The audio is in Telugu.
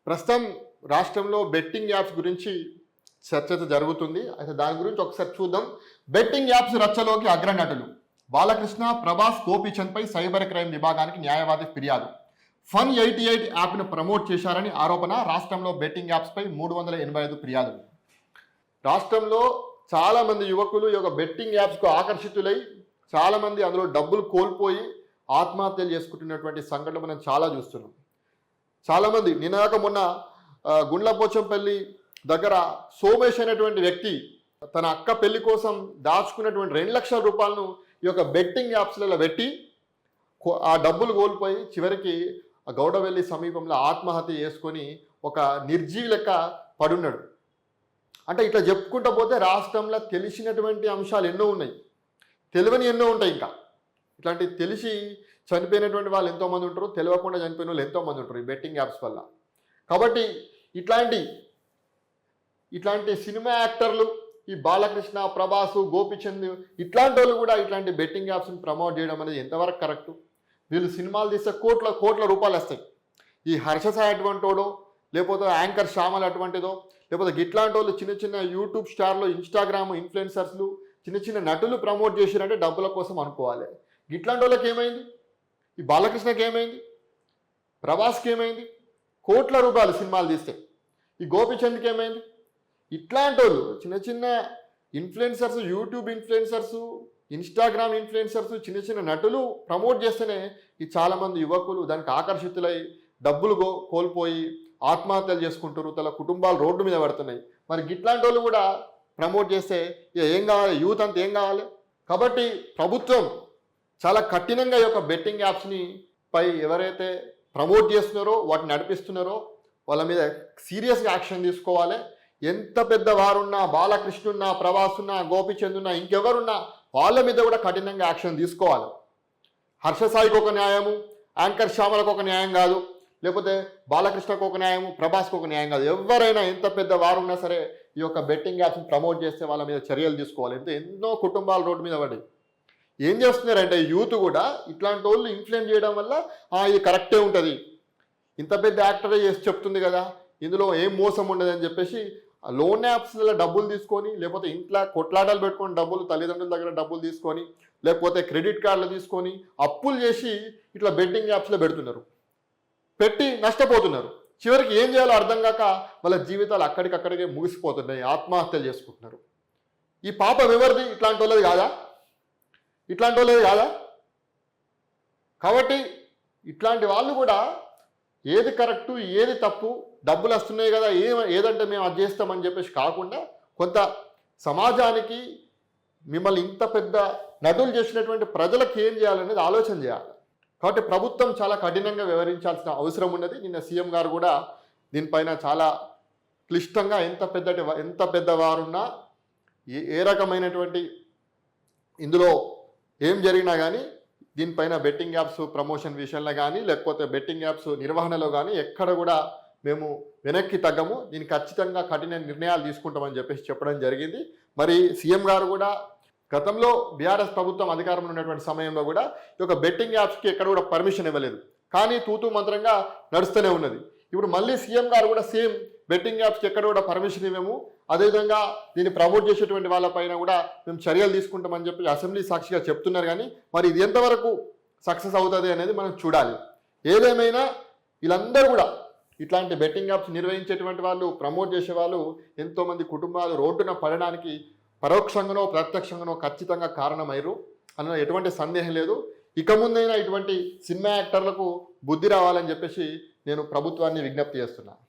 ప్రస్తుతం రాష్ట్రంలో బెట్టింగ్ యాప్స్ గురించి చర్చ జరుగుతుంది. అయితే దాని గురించి ఒకసారి చూద్దాం. బెట్టింగ్ యాప్స్ రచ్చలోకి అగ్రనటులు బాలకృష్ణ, ప్రభాస్, గోపీచంద్పై సైబర్ క్రైమ్ విభాగానికి న్యాయవాది ఫిర్యాదు. ఫన్ 88 యాప్ను ప్రమోట్ చేశారని ఆరోపణ. రాష్ట్రంలో బెట్టింగ్ యాప్స్పై 385 ఫిర్యాదులు. రాష్ట్రంలో చాలామంది యువకులు ఈ యొక్క బెట్టింగ్ యాప్స్కు ఆకర్షితులై చాలామంది అందులో డబ్బులు కోల్పోయి ఆత్మహత్యలు చేసుకుంటున్నటువంటి సంఘటనలు మనం చాలా చూస్తున్నాం. చాలామంది నిన్నగాక మొన్న గుండ్లపోచంపల్లి దగ్గర సోమేష్ అనేటువంటి వ్యక్తి తన అక్క పెళ్లి కోసం దాచుకున్నటువంటి 2 లక్షల రూపాయలను ఈ యొక్క బెట్టింగ్ యాప్స్లలో పెట్టి ఆ డబ్బులు కోల్పోయి చివరికి గౌడవెల్లి సమీపంలో ఆత్మహత్య చేసుకొని ఒక నిర్జీవి లెక్క పడున్నాడు. అంటే ఇట్లా చెప్పుకుంటూ పోతే రాష్ట్రంలో తెలిసినటువంటి అంశాలు ఎన్నో ఉన్నాయి, తెలియని ఎన్నో ఉంటాయి. ఇంకా ఇట్లాంటి తెలిసి చనిపోయినటువంటి వాళ్ళు ఎంతోమంది ఉంటారు, తెలియకుండా చనిపోయిన వాళ్ళు ఎంతోమంది ఉంటారు ఈ బెట్టింగ్ యాప్స్ వల్ల. కాబట్టి ఇట్లాంటి సినిమా యాక్టర్లు, ఈ బాలకృష్ణ, ప్రభాసు, గోపిచంద్ ఇట్లాంటి వాళ్ళు కూడా ఇట్లాంటి బెట్టింగ్ యాప్స్ని ప్రమోట్ చేయడం అనేది ఎంతవరకు కరెక్టు? వీళ్ళు సినిమాలు తీస్తే కోట్ల రూపాయలు వస్తాయి. ఈ హర్షసాయి అటువంటిడో, లేకపోతే యాంకర్ శ్యామల్ అటువంటిదో, లేకపోతే ఇట్లాంటి వాళ్ళు చిన్న యూట్యూబ్ స్టార్లు, ఇన్స్టాగ్రామ్ ఇన్ఫ్లుయెన్సర్స్లు, చిన్న నటులు ప్రమోట్ చేసిరంటే డబ్బుల కోసం అనుకోవాలి. ఇట్లాంటి వాళ్ళకి ఏమైంది? ఈ బాలకృష్ణకి ఏమైంది? ప్రభాస్కి ఏమైంది? కోట్ల రూపాయలు సినిమాలు తీస్తే. ఈ గోపిచంద్కి ఏమైంది? ఇట్లాంటి వాళ్ళు చిన్న influencers, YouTube influencers, Instagram influencers, చిన్న నటులు ప్రమోట్ చేస్తేనే ఈ చాలామంది యువకులు దానికి ఆకర్షితులై డబ్బులు కోల్పోయి ఆత్మహత్యలు చేసుకుంటారు, తన కుటుంబాలు రోడ్డు మీద పడుతున్నాయి. మరి ఇట్లాంటి వాళ్ళు కూడా ప్రమోట్ చేస్తే ఏం కావాలి? యూత్ అంతా ఏం కావాలి? కాబట్టి ప్రభుత్వం చాలా కఠినంగా ఈ యొక్క బెట్టింగ్ యాప్స్ని పై ఎవరైతే ప్రమోట్ చేస్తున్నారో, వాటిని నడిపిస్తున్నారో వాళ్ళ మీద సీరియస్గా యాక్షన్ తీసుకోవాలి. ఎంత పెద్ద వారున్నా, బాలకృష్ణున్నా, ప్రభాసున్నా, గోపిచందున్నా, ఇంకెవరున్నా వాళ్ళ మీద కూడా కఠినంగా యాక్షన్ తీసుకోవాలి. హర్షసాయికి ఒక న్యాయము, యాంకర్ శ్యామలకు ఒక న్యాయం కాదు, లేకపోతే బాలకృష్ణకు ఒక న్యాయము, ప్రభాస్కి ఒక న్యాయం కాదు. ఎవరైనా ఎంత పెద్ద వారున్నా సరే ఈ యొక్క బెట్టింగ్ యాప్స్ని ప్రమోట్ చేస్తే వాళ్ళ మీద చర్యలు తీసుకోవాలి. ఎన్నో కుటుంబాలు రోడ్డు మీద పడి ఏం చేస్తున్నారంటే యూత్ కూడా ఇట్లాంటి వాళ్ళు ఇన్ఫ్లుయెన్స్ చేయడం వల్ల ఇది కరెక్టే ఉంటుంది, ఇంత పెద్ద యాక్టరే చేసి చెప్తుంది కదా, ఇందులో ఏం మోసం ఉండదని చెప్పేసి లోన్ యాప్స్లలో డబ్బులు తీసుకొని, లేకపోతే ఇంట్లో కొట్లాటలు పెట్టుకొని డబ్బులు, తల్లిదండ్రుల దగ్గర డబ్బులు తీసుకొని, లేకపోతే క్రెడిట్ కార్డులు తీసుకొని అప్పులు చేసి ఇట్లా బెట్టింగ్ యాప్స్లో పెడుతున్నారు, పెట్టి నష్టపోతున్నారు. చివరికి ఏం చేయాలో అర్థం కాక వాళ్ళ జీవితాలు అక్కడికక్కడికే ముగిసిపోతున్నాయి, ఆత్మహత్యలు చేసుకుంటున్నారు. ఈ పాపం ఎవరిది? ఇట్లాంటి వాళ్ళది కాదా? కాబట్టి ఇట్లాంటి వాళ్ళు కూడా ఏది కరెక్టు, ఏది తప్పు, డబ్బులు వస్తున్నాయి కదా, ఏదంటే మేము అది చేస్తామని చెప్పేసి కాకుండా కొంత సమాజానికి మిమ్మల్ని ఇంత పెద్ద నటులు చేసినటువంటి ప్రజలకు ఏం చేయాలనేది ఆలోచన చేయాలి. కాబట్టి ప్రభుత్వం చాలా కఠినంగా వ్యవహరించాల్సిన అవసరం ఉన్నది. నిన్న సీఎం గారు కూడా దీనిపైన చాలా క్లిష్టంగా ఎంత పెద్దవారున్నా ఏ రకమైనటువంటి ఇందులో ఏం జరిగినా కానీ దీనిపైన బెట్టింగ్ యాప్స్ ప్రమోషన్ విషయంలో కానీ, లేకపోతే బెట్టింగ్ యాప్స్ నిర్వహణలో కానీ ఎక్కడ కూడా మేము వెనక్కి తగ్గము, దీనికి ఖచ్చితంగా కఠిన నిర్ణయాలు తీసుకుంటామని చెప్పేసి చెప్పడం జరిగింది. మరి సీఎం గారు కూడా గతంలో బీఆర్ఎస్ ప్రభుత్వం అధికారంలో ఉన్నటువంటి సమయంలో కూడా ఈ యొక్క బెట్టింగ్ యాప్స్కి ఎక్కడ కూడా పర్మిషన్ ఇవ్వలేదు, కానీ తూతూ మంత్రంగా నడుస్తూనే ఉన్నది. ఇప్పుడు మళ్ళీ సీఎం గారు కూడా సేమ్ బెట్టింగ్ యాప్స్కి ఎక్కడ కూడా పర్మిషన్ ఇవ్వము, అదేవిధంగా దీన్ని ప్రమోట్ చేసేటువంటి వాళ్ళపైన కూడా మేము చర్యలు తీసుకుంటామని చెప్పి అసెంబ్లీ సాక్షిగా చెప్తున్నారు. కానీ మరి ఇది ఎంతవరకు సక్సెస్ అవుతుంది అనేది మనం చూడాలి. ఏదేమైనా వీళ్ళందరూ కూడా ఇట్లాంటి బెట్టింగ్ యాప్స్ నిర్వహించేటువంటి వాళ్ళు, ప్రమోట్ చేసేవాళ్ళు ఎంతోమంది కుటుంబాలు రోడ్డున పడడానికి పరోక్షంగానో ప్రత్యక్షంగానో ఖచ్చితంగా కారణమయ్యారు అన్న ఎటువంటి సందేహం లేదు. ఇక ముందైనా ఇటువంటి సినిమా యాక్టర్లకు బుద్ధి రావాలని చెప్పేసి నేను ప్రభుత్వాన్ని విజ్ఞప్తి చేస్తున్నాను.